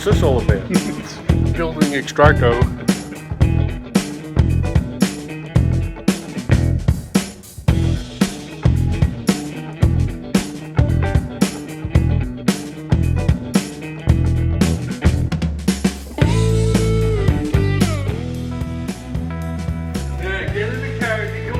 What's this all about? Building Extracto. Yeah, get in the car and you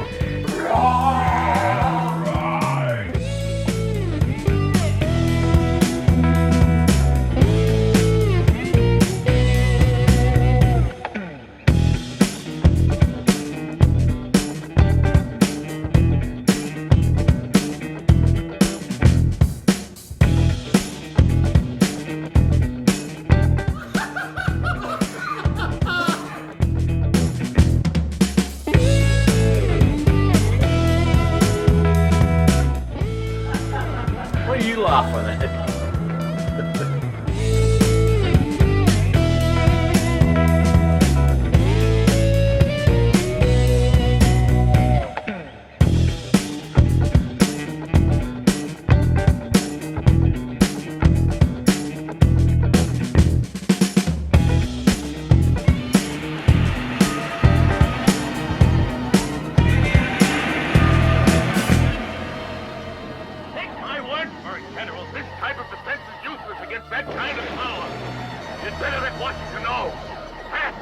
What are you laughing at? Take my word for it, General. This type of defense is useless against that kind of power. It's better that Washington know. Pat,